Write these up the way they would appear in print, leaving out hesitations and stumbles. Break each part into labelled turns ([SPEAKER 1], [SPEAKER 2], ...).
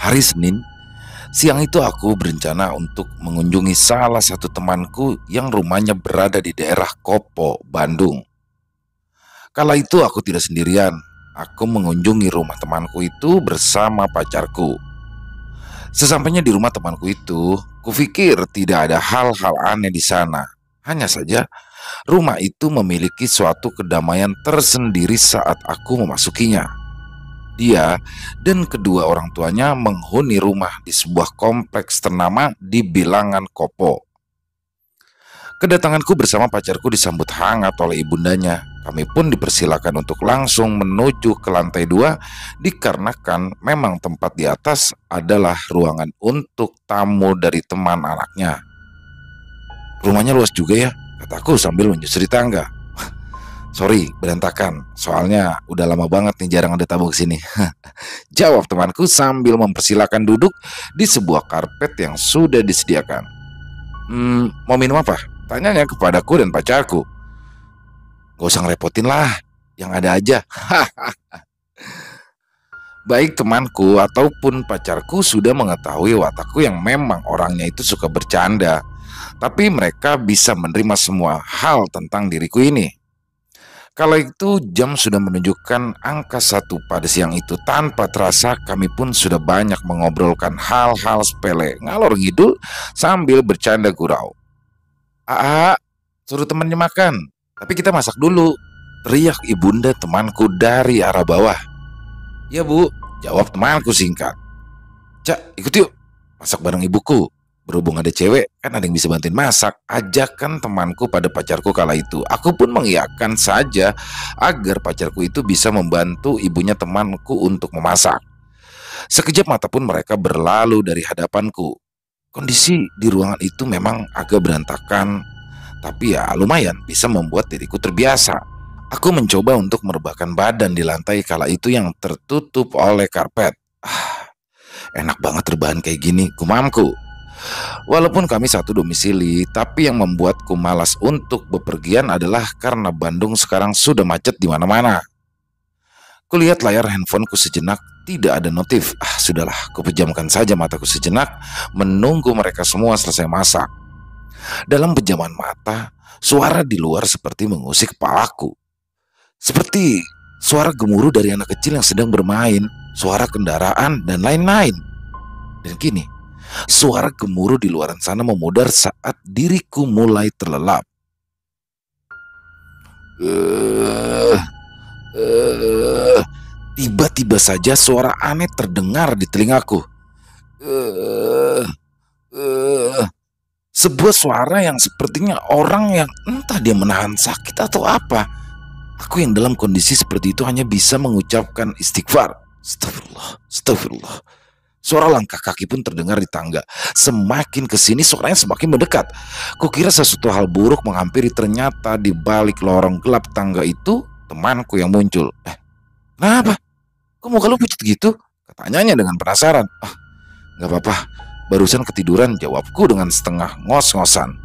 [SPEAKER 1] Hari Senin, siang itu aku berencana untuk mengunjungi salah satu temanku yang rumahnya berada di daerah Kopo, Bandung. Kala itu aku tidak sendirian. Aku mengunjungi rumah temanku itu bersama pacarku. Sesampainya di rumah temanku itu, kupikir tidak ada hal-hal aneh di sana. Hanya saja, rumah itu memiliki suatu kedamaian tersendiri saat aku memasukinya. Dia dan kedua orang tuanya menghuni rumah di sebuah kompleks ternama di bilangan Kopo. Kedatanganku bersama pacarku disambut hangat oleh ibundanya. Kami pun dipersilakan untuk langsung menuju ke lantai 2 dikarenakan memang tempat di atas adalah ruangan untuk tamu dari teman anaknya. Rumahnya luas juga ya, kataku sambil menyusuri tangga. Sorry, berantakan. Soalnya udah lama banget nih jarang ada tamu kesini. Jawab temanku sambil mempersilakan duduk di sebuah karpet yang sudah disediakan. Mau minum apa? Tanyanya kepadaku dan pacarku. Gak usah ngerepotin lah, yang ada aja. Baik temanku ataupun pacarku sudah mengetahui watakku yang memang orangnya itu suka bercanda. Tapi mereka bisa menerima semua hal tentang diriku ini. Kala itu jam sudah menunjukkan angka 1 pada siang itu. Tanpa terasa kami pun sudah banyak mengobrolkan hal-hal sepele, ngalor ngidul sambil bercanda gurau. "Aa, suruh temannya makan, tapi kita masak dulu," teriak ibunda temanku dari arah bawah. "Ya bu," jawab temanku singkat. "Cak, ikut yuk, masak bareng ibuku. Berhubung ada cewek, kan ada yang bisa bantuin masak," ajakan temanku pada pacarku kala itu. Aku pun mengiyakan saja agar pacarku itu bisa membantu ibunya temanku untuk memasak. Sekejap mata pun mereka berlalu dari hadapanku. Kondisi di ruangan itu memang agak berantakan, tapi ya lumayan bisa membuat diriku terbiasa. Aku mencoba untuk merebahkan badan di lantai kala itu yang tertutup oleh karpet. Enak banget rebahan kayak gini, gumamku. Walaupun kami satu domisili, tapi yang membuatku malas untuk bepergian adalah karena Bandung sekarang sudah macet di mana-mana. Kulihat layar handphoneku sejenak, tidak ada notif. Sudahlah, kupejamkan saja mataku sejenak, menunggu mereka semua selesai masak. Dalam pejaman mata, suara di luar seperti mengusik kepalaku. Seperti suara gemuruh dari anak kecil yang sedang bermain, suara kendaraan, dan lain-lain. Dan kini, suara gemuruh di luaran sana memudar saat diriku mulai terlelap. Tiba-tiba saja suara aneh terdengar di telingaku. Sebuah suara yang sepertinya orang yang entah dia menahan sakit atau apa. Aku yang dalam kondisi seperti itu hanya bisa mengucapkan istighfar. Astagfirullah, astagfirullah. Suara langkah kaki pun terdengar di tangga. Semakin kesini suaranya semakin mendekat. Kukira sesuatu hal buruk menghampiri, ternyata di balik lorong gelap tangga itu temanku yang muncul. Kenapa? Kok muka lu pucat gitu? Katanya dengan penasaran. Gak apa-apa, barusan ketiduran, jawabku dengan setengah ngos-ngosan.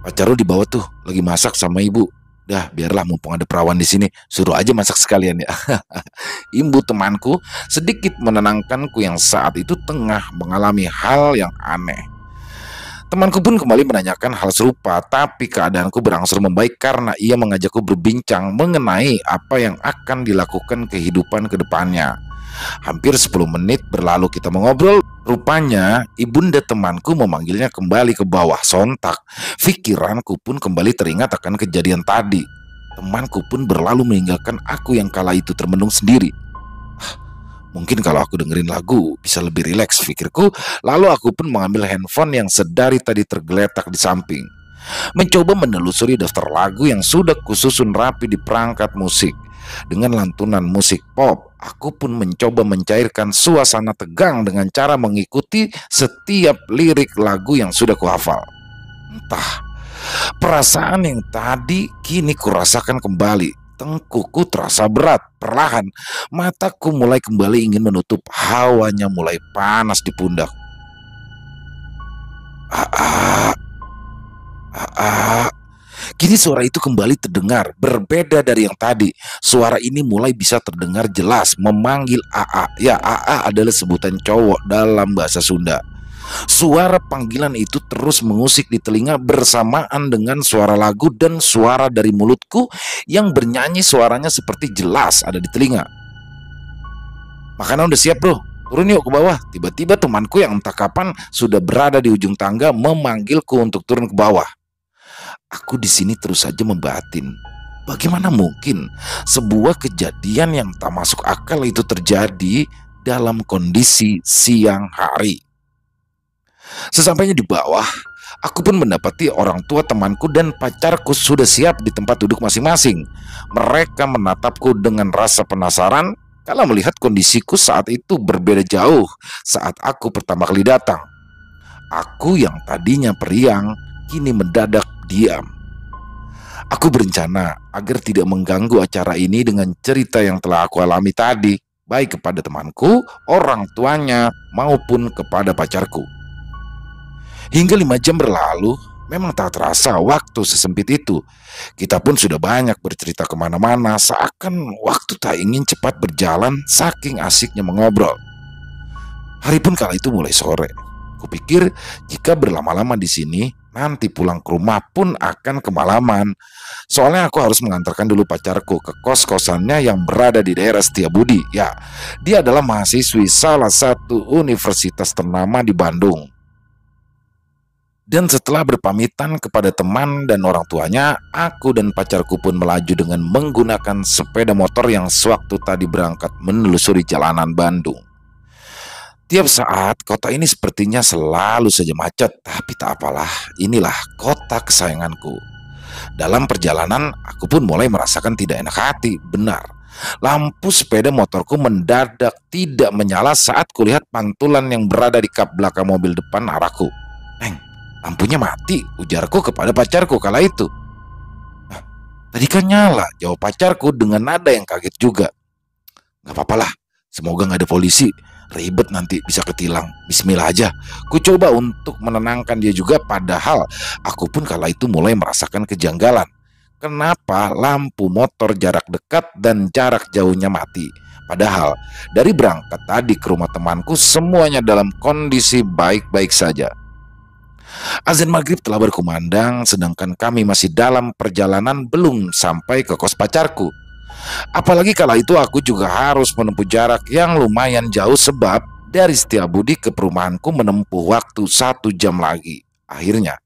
[SPEAKER 1] Pacar lu di bawah tuh, lagi masak sama ibu. Dah, biarlah mumpung ada perawan di sini, suruh aja masak sekalian ya. Imbu temanku sedikit menenangkanku yang saat itu tengah mengalami hal yang aneh. Temanku pun kembali menanyakan hal serupa, tapi keadaanku berangsur membaik karena ia mengajakku berbincang mengenai apa yang akan dilakukan kehidupan ke depannya. Hampir 10 menit berlalu kita mengobrol. Rupanya ibunda temanku memanggilnya kembali ke bawah. Sontak pikiranku pun kembali teringat akan kejadian tadi. Temanku pun berlalu meninggalkan aku yang kala itu termenung sendiri. Mungkin kalau aku dengerin lagu bisa lebih rileks, pikirku. Lalu aku pun mengambil handphone yang sedari tadi tergeletak di samping, mencoba menelusuri daftar lagu yang sudah kususun rapi di perangkat musik. Dengan lantunan musik pop, aku pun mencoba mencairkan suasana tegang dengan cara mengikuti setiap lirik lagu yang sudah kuhafal. Entah, perasaan yang tadi kini kurasakan kembali. Tengkuku terasa berat. Perlahan mataku mulai kembali ingin menutup. Hawanya mulai panas di pundak. Kini suara itu kembali terdengar, berbeda dari yang tadi. Suara ini mulai bisa terdengar jelas, memanggil AA. Ya, AA adalah sebutan cowok dalam bahasa Sunda. Suara panggilan itu terus mengusik di telinga bersamaan dengan suara lagu dan suara dari mulutku yang bernyanyi, suaranya seperti jelas ada di telinga. "Makanan udah siap bro, turun yuk ke bawah." Tiba-tiba temanku yang entah kapan sudah berada di ujung tangga memanggilku untuk turun ke bawah. Aku di sini terus saja membatin. Bagaimana mungkin sebuah kejadian yang tak masuk akal itu terjadi dalam kondisi siang hari? Sesampainya di bawah, aku pun mendapati orang tua temanku dan pacarku sudah siap di tempat duduk masing-masing. Mereka menatapku dengan rasa penasaran kalau melihat kondisiku saat itu berbeda jauh saat aku pertama kali datang. Aku yang tadinya periang kini mendadak diam. Aku berencana agar tidak mengganggu acara ini dengan cerita yang telah aku alami tadi, baik kepada temanku, orang tuanya, maupun kepada pacarku. Hingga 5 jam berlalu, memang tak terasa waktu sesempit itu. Kita pun sudah banyak bercerita kemana-mana, seakan waktu tak ingin cepat berjalan saking asiknya mengobrol. Hari pun kala itu mulai sore. Kupikir jika berlama-lama di sini, nanti pulang ke rumah pun akan kemalaman. Soalnya aku harus mengantarkan dulu pacarku ke kos-kosannya yang berada di daerah Setiabudi. Ya, dia adalah mahasiswi salah satu universitas ternama di Bandung. Dan setelah berpamitan kepada teman dan orang tuanya, aku dan pacarku pun melaju dengan menggunakan sepeda motor yang sewaktu tadi berangkat menelusuri jalanan Bandung. Tiap saat kota ini sepertinya selalu saja macet, tapi tak apalah, inilah kota kesayanganku. Dalam perjalanan, aku pun mulai merasakan tidak enak hati. Benar, lampu sepeda motorku mendadak tidak menyala saat kulihat pantulan yang berada di kap belakang mobil depan arahku. "Neng, lampunya mati," ujarku kepada pacarku kala itu. "Nah, tadi kan nyala," jawab pacarku dengan nada yang kaget juga. "Gak apa-apalah, semoga gak ada polisi. Ribet nanti bisa ketilang. Bismillah aja." Ku coba untuk menenangkan dia juga, padahal aku pun kala itu mulai merasakan kejanggalan. Kenapa lampu motor jarak dekat dan jarak jauhnya mati? Padahal dari berangkat tadi ke rumah temanku semuanya dalam kondisi baik-baik saja. Azan maghrib telah berkumandang, sedangkan kami masih dalam perjalanan belum sampai ke kos pacarku. Apalagi kala itu aku juga harus menempuh jarak yang lumayan jauh, sebab dari Setiabudi ke perumahanku menempuh waktu 1 jam lagi. Akhirnya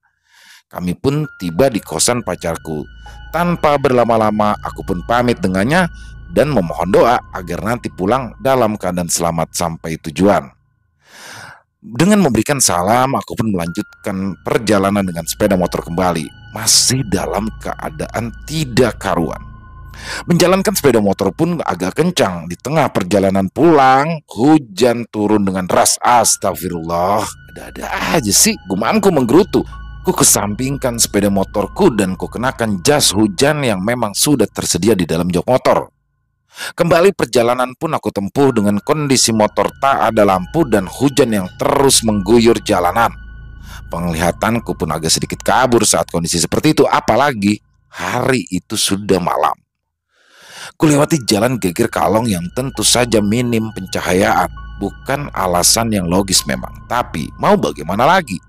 [SPEAKER 1] kami pun tiba di kosan pacarku. Tanpa berlama-lama aku pun pamit dengannya dan memohon doa agar nanti pulang dalam keadaan selamat sampai tujuan. Dengan memberikan salam, aku pun melanjutkan perjalanan dengan sepeda motor kembali, masih dalam keadaan tidak karuan. Menjalankan sepeda motor pun agak kencang. Di tengah perjalanan pulang, hujan turun dengan deras. Astagfirullah, ada-ada aja sih, gumamku menggerutu. Ku kesampingkan sepeda motorku dan ku kenakan jas hujan yang memang sudah tersedia di dalam jok motor. Kembali perjalanan pun aku tempuh dengan kondisi motor tak ada lampu dan hujan yang terus mengguyur jalanan. Penglihatanku pun agak sedikit kabur saat kondisi seperti itu, apalagi hari itu sudah malam. Kulewati jalan geger kalong yang tentu saja minim pencahayaan. Bukan alasan yang logis memang, tapi mau bagaimana lagi?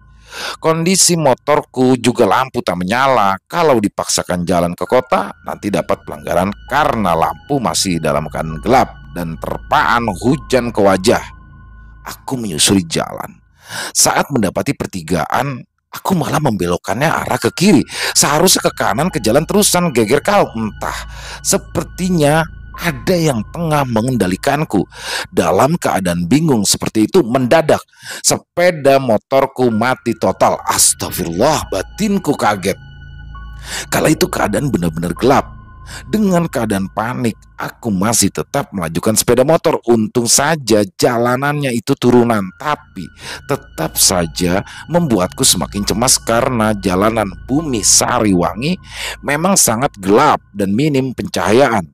[SPEAKER 1] Kondisi motorku juga lampu tak menyala. Kalau dipaksakan jalan ke kota, nanti dapat pelanggaran karena lampu masih dalam keadaan gelap dan terpaan hujan ke wajah. Aku menyusuri jalan. Saat mendapati pertigaan, aku malah membelokkannya arah ke kiri. Seharusnya ke kanan, ke jalan terusan geger kalong. Entah, sepertinya ada yang tengah mengendalikanku. Dalam keadaan bingung seperti itu, mendadak sepeda motorku mati total. Astagfirullah, batinku kaget. Kala itu keadaan benar-benar gelap. Dengan keadaan panik, aku masih tetap melajukan sepeda motor. Untung saja jalanannya itu turunan, tapi tetap saja membuatku semakin cemas karena jalanan Bumi Sariwangi memang sangat gelap dan minim pencahayaan.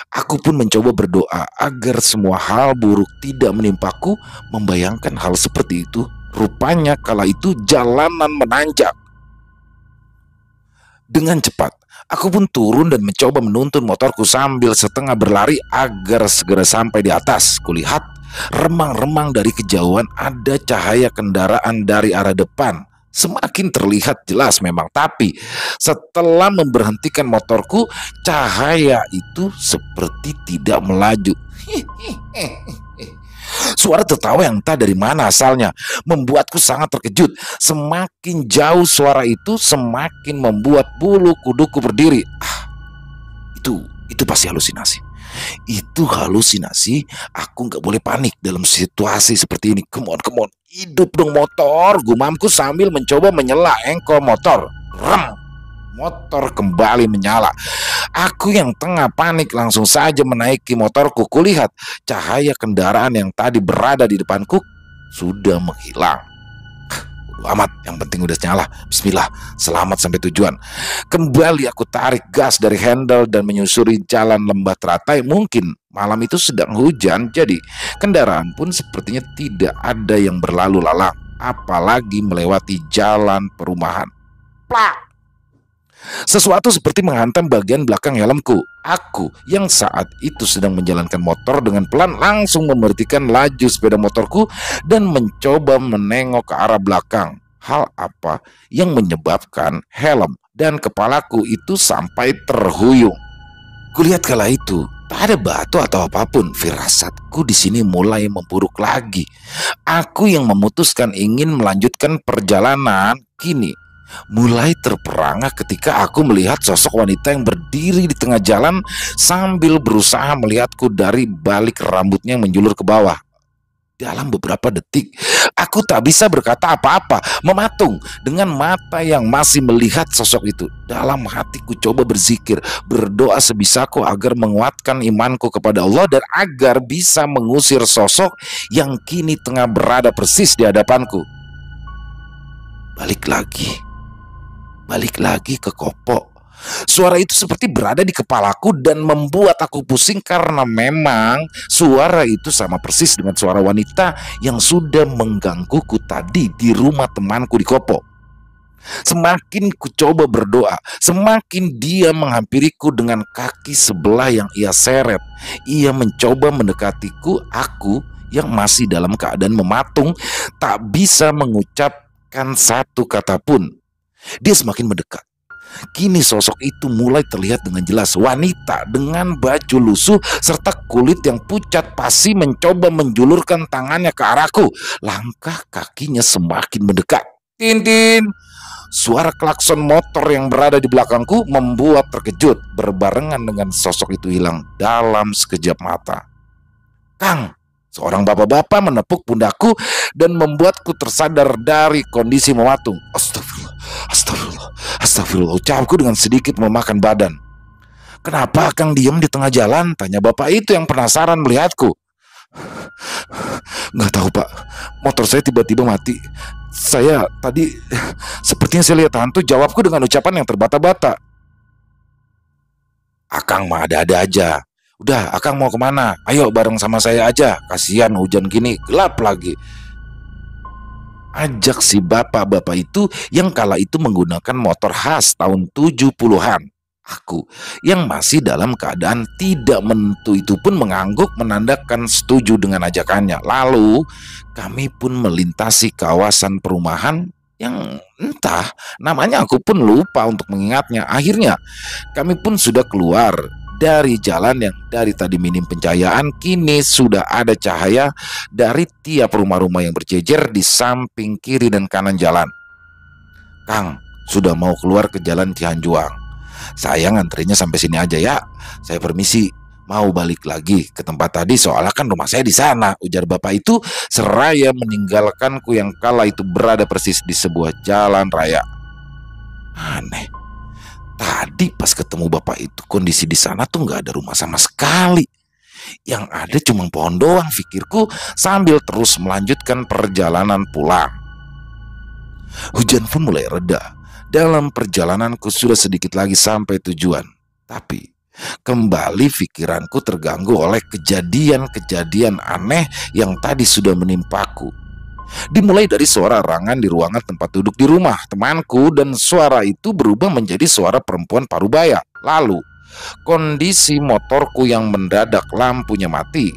[SPEAKER 1] Aku pun mencoba berdoa agar semua hal buruk tidak menimpaku. Membayangkan hal seperti itu, rupanya kala itu jalanan menanjak. Dengan cepat, aku pun turun dan mencoba menuntun motorku sambil setengah berlari agar segera sampai di atas. Kulihat remang-remang dari kejauhan ada cahaya kendaraan dari arah depan. Semakin terlihat jelas memang, tapi setelah memberhentikan motorku, cahaya itu seperti tidak melaju. Suara tertawa yang entah dari mana asalnya membuatku sangat terkejut. Semakin jauh suara itu, semakin membuat bulu kuduku berdiri. Itu pasti halusinasi. Itu halusinasi. Aku nggak boleh panik dalam situasi seperti ini. Come on, come on. Hidup dong motor, gumamku sambil mencoba menyela engkol motor. Rem. Motor kembali menyala. Aku yang tengah panik langsung saja menaiki motorku. Kulihat cahaya kendaraan yang tadi berada di depanku sudah menghilang. Bodo amat, yang penting udah nyala. Bismillah, selamat sampai tujuan. Kembali aku tarik gas dari handle dan menyusuri jalan lembah teratai. Mungkin malam itu sedang hujan, jadi kendaraan pun sepertinya tidak ada yang berlalu lalang, apalagi melewati jalan perumahan. Plak! Sesuatu seperti menghantam bagian belakang helmku. Aku yang saat itu sedang menjalankan motor dengan pelan langsung memberhentikan laju sepeda motorku dan mencoba menengok ke arah belakang. Hal apa yang menyebabkan helm dan kepalaku itu sampai terhuyung? Kulihat kala itu tak ada batu atau apapun. Firasatku di sini mulai memburuk lagi. Aku yang memutuskan ingin melanjutkan perjalanan kini mulai terperangah ketika aku melihat sosok wanita yang berdiri di tengah jalan sambil berusaha melihatku dari balik rambutnya yang menjulur ke bawah. Dalam beberapa detik, aku tak bisa berkata apa-apa, mematung dengan mata yang masih melihat sosok itu. Dalam hatiku coba berzikir, berdoa sebisaku agar menguatkan imanku kepada Allah dan agar bisa mengusir sosok yang kini tengah berada persis di hadapanku. Balik lagi ke Kopo. Suara itu seperti berada di kepalaku dan membuat aku pusing karena memang suara itu sama persis dengan suara wanita yang sudah menggangguku tadi di rumah temanku di Kopo. Semakin ku coba berdoa, semakin dia menghampiriku dengan kaki sebelah yang ia seret. Ia mencoba mendekatiku, aku yang masih dalam keadaan mematung, tak bisa mengucapkan satu kata pun. Dia semakin mendekat. Kini sosok itu mulai terlihat dengan jelas. Wanita dengan baju lusuh serta kulit yang pucat pasi mencoba menjulurkan tangannya ke arahku. Langkah kakinya semakin mendekat. Tintin! Suara klakson motor yang berada di belakangku membuat terkejut. Berbarengan dengan sosok itu hilang dalam sekejap mata. Kang! Seorang bapak-bapak menepuk pundakku dan membuatku tersadar dari kondisi mematung. Astagfirullah, ucapku dengan sedikit memakan badan. Kenapa Kang diam di tengah jalan? Tanya bapak itu yang penasaran melihatku. Nggak tahu Pak, motor saya tiba-tiba mati. Saya tadi sepertinya saya lihat hantu, jawabku dengan ucapan yang terbata-bata. Akang mah ada-ada aja. Udah, Akang mau kemana? Ayo bareng sama saya aja. Kasihan hujan gini, gelap lagi. Ajak si bapak-bapak itu yang kala itu menggunakan motor khas tahun 70-an. Aku yang masih dalam keadaan tidak menentu itu pun mengangguk menandakan setuju dengan ajakannya. Lalu kami pun melintasi kawasan perumahan yang entah namanya aku pun lupa untuk mengingatnya. Akhirnya kami pun sudah keluar dari jalan yang dari tadi minim pencahayaan, kini sudah ada cahaya dari tiap rumah-rumah yang berjejer di samping kiri dan kanan jalan. Kang, sudah mau keluar ke jalan Cihanjuang. Saya ngantrinya sampai sini aja ya. Saya permisi, mau balik lagi ke tempat tadi soalnya kan rumah saya di sana, ujar bapak itu seraya meninggalkanku yang kala itu berada persis di sebuah jalan raya. Aneh. Tadi pas ketemu bapak itu kondisi di sana tuh nggak ada rumah sama sekali. Yang ada cuma pohon doang, pikirku sambil terus melanjutkan perjalanan pulang. Hujan pun mulai reda. Dalam perjalananku sudah sedikit lagi sampai tujuan. Tapi kembali pikiranku terganggu oleh kejadian-kejadian aneh yang tadi sudah menimpaku. Dimulai dari suara arangan di ruangan tempat duduk di rumah temanku, dan suara itu berubah menjadi suara perempuan parubaya. Lalu, kondisi motorku yang mendadak lampunya mati.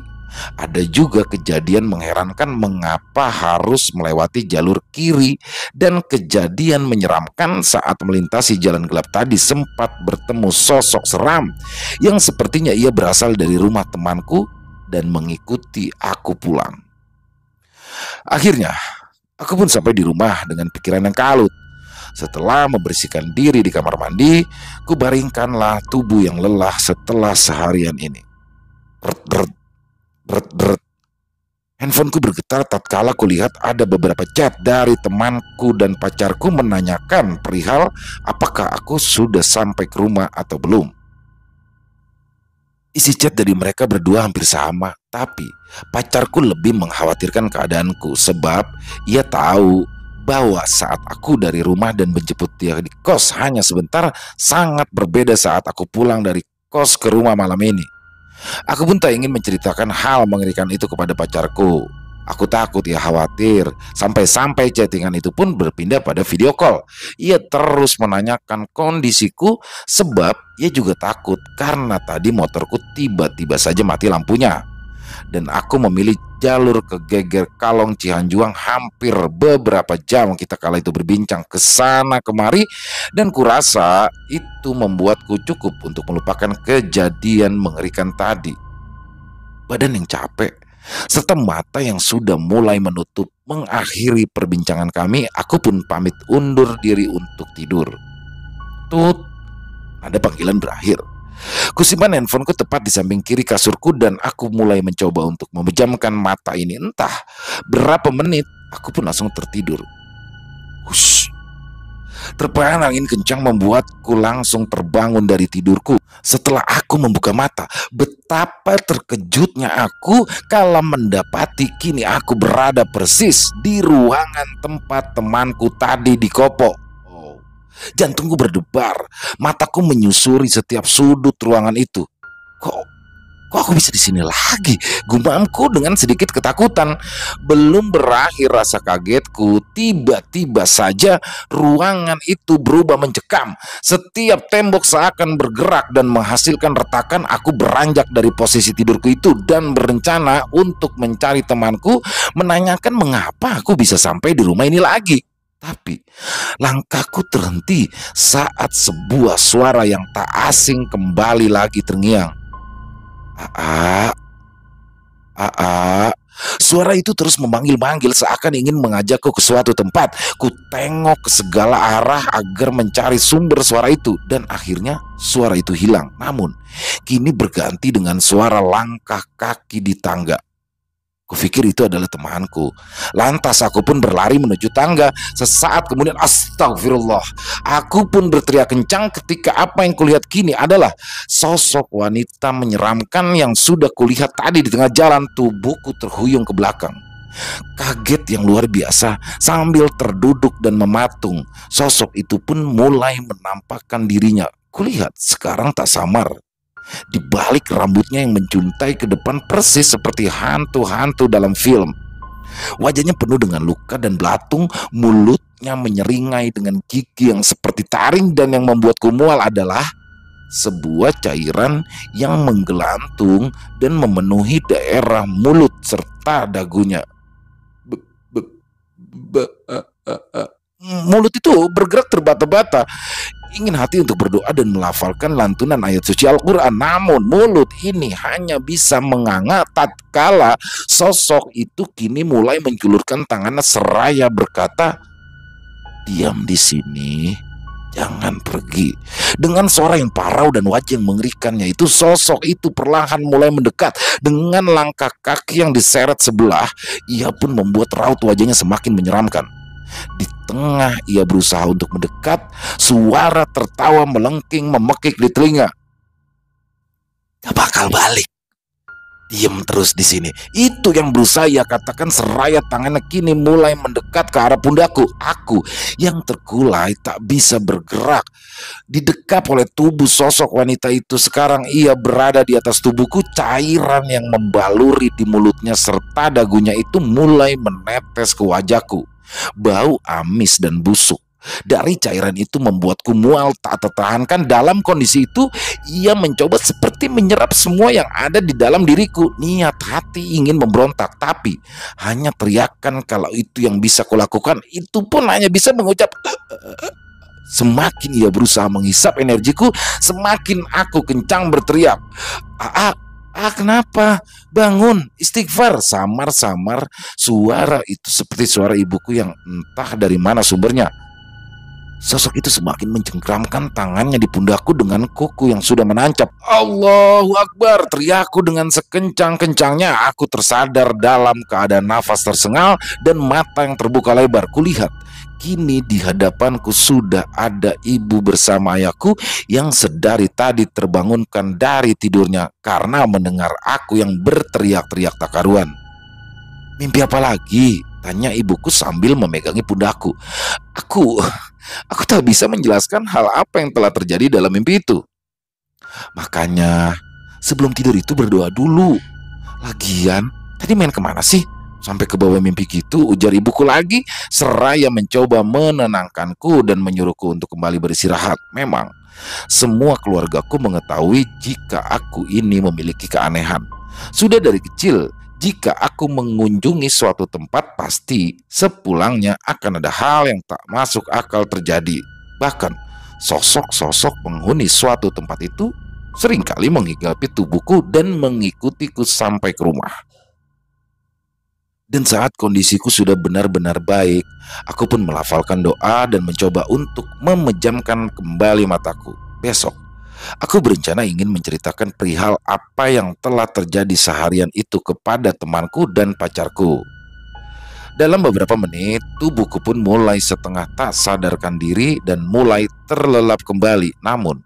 [SPEAKER 1] Ada juga kejadian mengherankan mengapa harus melewati jalur kiri, dan kejadian menyeramkan saat melintasi jalan gelap tadi sempat bertemu sosok seram yang sepertinya ia berasal dari rumah temanku dan mengikuti aku pulang. Akhirnya, aku pun sampai di rumah dengan pikiran yang kalut. Setelah membersihkan diri di kamar mandi, kubaringkanlah tubuh yang lelah setelah seharian ini. Bert, bert. Handphoneku bergetar tatkala kulihat ada beberapa chat dari temanku dan pacarku menanyakan perihal apakah aku sudah sampai ke rumah atau belum. Isi chat dari mereka berdua hampir sama, tapi pacarku lebih mengkhawatirkan keadaanku sebab ia tahu bahwa saat aku dari rumah dan menjemput dia di kos hanya sebentar sangat berbeda saat aku pulang dari kos ke rumah malam ini. Aku pun tak ingin menceritakan hal mengerikan itu kepada pacarku. Aku takut ia khawatir, sampai-sampai chattingan itu pun berpindah pada video call. Ia terus menanyakan kondisiku sebab ia juga takut karena tadi motorku tiba-tiba saja mati lampunya. Dan aku memilih jalur ke Geger Kalong Cihanjuang hampir beberapa jam kita kala itu berbincang ke sana kemari, dan kurasa itu membuatku cukup untuk melupakan kejadian mengerikan tadi. Badan yang capek serta mata yang sudah mulai menutup mengakhiri perbincangan kami, aku pun pamit undur diri untuk tidur. Tut, ada panggilan berakhir. Kusimpan handphoneku tepat di samping kiri kasurku dan aku mulai mencoba untuk memejamkan mata ini. Entah berapa menit, aku pun langsung tertidur. Hush. Terpaan angin kencang membuatku langsung terbangun dari tidurku. Setelah aku membuka mata, betapa terkejutnya aku kala mendapati kini aku berada persis di ruangan tempat temanku tadi dikopok. Jantungku berdebar, mataku menyusuri setiap sudut ruangan itu. Kok aku bisa di sini lagi? Gumamku dengan sedikit ketakutan. Belum berakhir rasa kagetku, tiba-tiba saja ruangan itu berubah mencekam. Setiap tembok seakan bergerak dan menghasilkan retakan. Aku beranjak dari posisi tidurku itu dan berencana untuk mencari temanku, menanyakan mengapa aku bisa sampai di rumah ini lagi. Tapi langkahku terhenti saat sebuah suara yang tak asing kembali lagi terngiang. Suara itu terus memanggil-manggil seakan ingin mengajakku ke suatu tempat. Ku tengok ke segala arah agar mencari sumber suara itu, dan akhirnya suara itu hilang. Namun kini berganti dengan suara langkah kaki di tangga. Kupikir itu adalah temanku. Lantas aku pun berlari menuju tangga. Sesaat kemudian, astagfirullah, aku pun berteriak kencang ketika apa yang kulihat kini adalah sosok wanita menyeramkan yang sudah kulihat tadi di tengah jalan. Tubuhku terhuyung ke belakang. Kaget yang luar biasa, sambil terduduk dan mematung, sosok itu pun mulai menampakkan dirinya. Kulihat sekarang tak samar. Di balik rambutnya yang menjuntai ke depan persis seperti hantu-hantu dalam film. Wajahnya penuh dengan luka dan belatung, mulutnya menyeringai dengan gigi yang seperti taring, dan yang membuatku mual adalah sebuah cairan yang menggelantung dan memenuhi daerah mulut serta dagunya. Mulut itu bergerak terbata-bata, ingin hati untuk berdoa dan melafalkan lantunan ayat suci Al-Quran. Namun mulut ini hanya bisa menganga tatkala sosok itu kini mulai menjulurkan tangannya seraya berkata, "Diam di sini, jangan pergi." Dengan suara yang parau dan wajah yang mengerikannya itu, sosok itu perlahan mulai mendekat. Dengan langkah kaki yang diseret sebelah, ia pun membuat raut wajahnya semakin menyeramkan. Di tengah ia berusaha untuk mendekat, suara tertawa melengking memekik di telinga. "Gak bakal balik. Diam terus di sini. Itu yang berusaha ia katakan seraya tangannya kini mulai mendekat ke arah pundakku. Aku yang terkulai tak bisa bergerak. Didekap oleh tubuh sosok wanita itu. Sekarang ia berada di atas tubuhku. Cairan yang membaluri di mulutnya serta dagunya itu mulai menetes ke wajahku. Bau amis dan busuk dari cairan itu membuatku mual tak tertahankan. Dalam kondisi itu ia mencoba seperti menyerap semua yang ada di dalam diriku. Niat hati ingin memberontak, tapi hanya teriakan kalau itu yang bisa kulakukan. Itu pun hanya bisa mengucap. Semakin ia berusaha menghisap energiku, semakin aku kencang berteriak. Kenapa? Bangun, istighfar. Samar-samar suara itu seperti suara ibuku yang entah dari mana sumbernya. Sosok itu semakin mencengkramkan tangannya di pundakku dengan kuku yang sudah menancap. Allahu Akbar, teriakku dengan sekencang-kencangnya. Aku tersadar dalam keadaan nafas tersengal dan mata yang terbuka lebar. Kulihat kini di hadapanku sudah ada ibu bersama ayahku yang sedari tadi terbangunkan dari tidurnya karena mendengar aku yang berteriak-teriak tak karuan. Mimpi apa lagi? Tanya ibuku sambil memegangi pundakku. Aku tak bisa menjelaskan hal apa yang telah terjadi dalam mimpi itu. Makanya sebelum tidur itu berdoa dulu. Lagian tadi main kemana sih? Sampai ke bawah mimpi gitu, ujar ibuku lagi seraya mencoba menenangkanku dan menyuruhku untuk kembali beristirahat. Memang semua keluargaku mengetahui jika aku ini memiliki keanehan. Sudah dari kecil, jika aku mengunjungi suatu tempat, pasti sepulangnya akan ada hal yang tak masuk akal terjadi. Bahkan sosok-sosok penghuni suatu tempat itu seringkali menghinggapi tubuhku dan mengikutiku sampai ke rumah. Dan saat kondisiku sudah benar-benar baik, aku pun melafalkan doa dan mencoba untuk memejamkan kembali mataku. Besok aku berencana ingin menceritakan perihal apa yang telah terjadi seharian itu kepada temanku dan pacarku. Dalam beberapa menit, tubuhku pun mulai setengah tak sadarkan diri dan mulai terlelap kembali. Namun,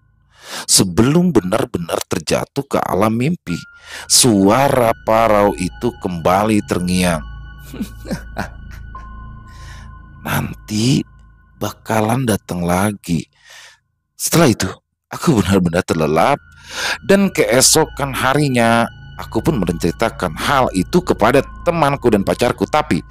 [SPEAKER 1] sebelum benar-benar terjatuh ke alam mimpi, suara parau itu kembali terngiang. Nanti bakalan datang lagi. Setelah itu, aku benar-benar terlelap dan keesokan harinya aku pun menceritakan hal itu kepada temanku dan pacarku. Tapi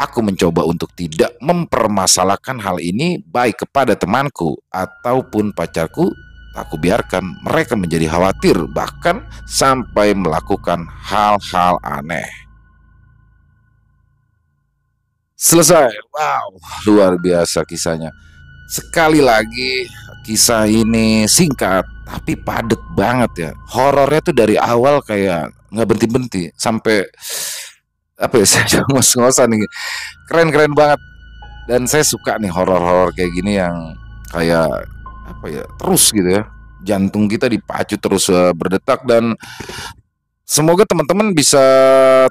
[SPEAKER 1] aku mencoba untuk tidak mempermasalahkan hal ini baik kepada temanku ataupun pacarku. Aku biarkan mereka menjadi khawatir bahkan sampai melakukan hal-hal aneh. Selesai. Wow, luar biasa kisahnya. Sekali lagi, kisah ini singkat tapi padat banget ya. Horornya tuh dari awal kayak nggak berhenti-berhenti sampai apa ya, saya ngos-ngosan nih. Keren-keren banget. Dan saya suka nih horor-horor kayak gini yang kayak apa ya, terus gitu ya. Jantung kita dipacu terus berdetak. Dan semoga teman-teman bisa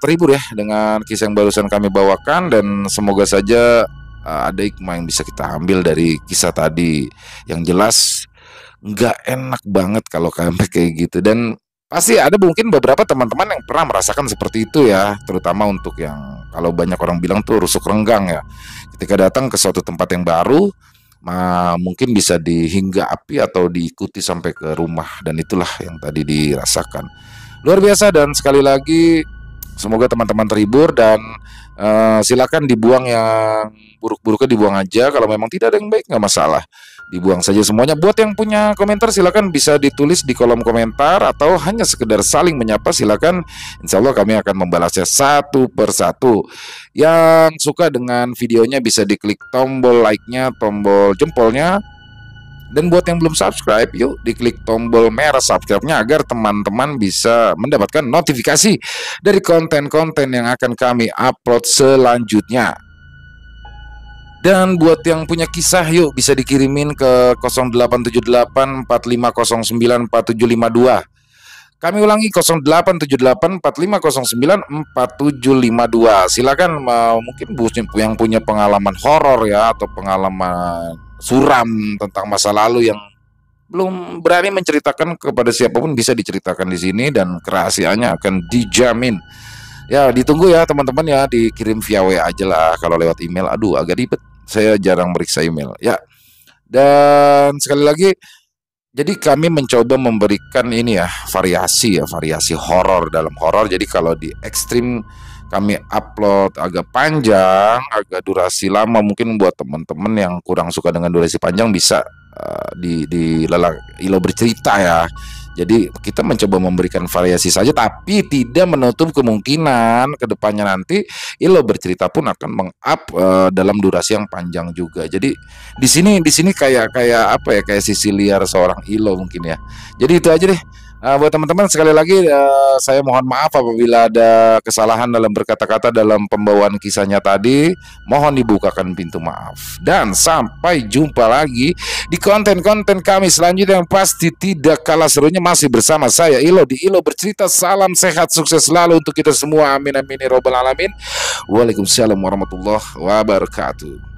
[SPEAKER 1] terhibur ya dengan kisah yang barusan kami bawakan. Dan semoga saja ada hikmah yang bisa kita ambil dari kisah tadi. Yang jelas nggak enak banget kalau kayak gitu. Dan pasti ada mungkin beberapa teman-teman yang pernah merasakan seperti itu ya. Terutama untuk yang kalau banyak orang bilang tuh rusuk renggang ya. Ketika datang ke suatu tempat yang baru, mungkin bisa dihinggapi atau diikuti sampai ke rumah. Dan itulah yang tadi dirasakan. Luar biasa. Dan sekali lagi semoga teman-teman terhibur. Dan silakan dibuang yang buruk-buruknya, dibuang aja. Kalau memang tidak ada yang baik nggak masalah, dibuang saja semuanya. Buat yang punya komentar silakan bisa ditulis di kolom komentar atau hanya sekedar saling menyapa silakan. Insya Allah kami akan membalasnya satu persatu. Yang suka dengan videonya bisa diklik tombol like-nya, tombol jempolnya. Dan buat yang belum subscribe, yuk diklik tombol merah subscribe-nya agar teman-teman bisa mendapatkan notifikasi dari konten-konten yang akan kami upload selanjutnya. Dan buat yang punya kisah, yuk bisa dikirimin ke 087845094752. Kami ulangi 087845094752. Silakan mungkin yang punya pengalaman horor ya atau pengalaman suram tentang masa lalu yang belum berani menceritakan kepada siapapun, bisa diceritakan di sini dan kerahasiaannya akan dijamin. Ya, ditunggu ya teman-teman ya, dikirim via WA aja lah. Kalau lewat email, aduh agak ribet. Saya jarang meriksa email. Ya, dan sekali lagi, jadi kami mencoba memberikan ini ya, variasi horor dalam horor. Jadi kalau di ekstrim kami upload agak panjang, agak durasi lama, mungkin buat teman-teman yang kurang suka dengan durasi panjang bisa di Ilo bercerita ya. Jadi kita mencoba memberikan variasi saja, tapi tidak menutup kemungkinan kedepannya nanti Ilo bercerita pun akan meng-up dalam durasi yang panjang juga. Jadi di sini kayak kayak apa ya, kayak sisi liar seorang Ilo mungkin ya. Jadi itu aja deh. Buat teman-teman, sekali lagi saya mohon maaf apabila ada kesalahan dalam berkata-kata dalam pembawaan kisahnya tadi. Mohon dibukakan pintu maaf. Dan sampai jumpa lagi di konten-konten kami selanjutnya yang pasti tidak kalah serunya, masih bersama saya Ilo di Ilo Bercerita. Salam sehat, sukses selalu untuk kita semua. Amin amin ya robbal alamin. Waalaikumsalam warahmatullahi wabarakatuh.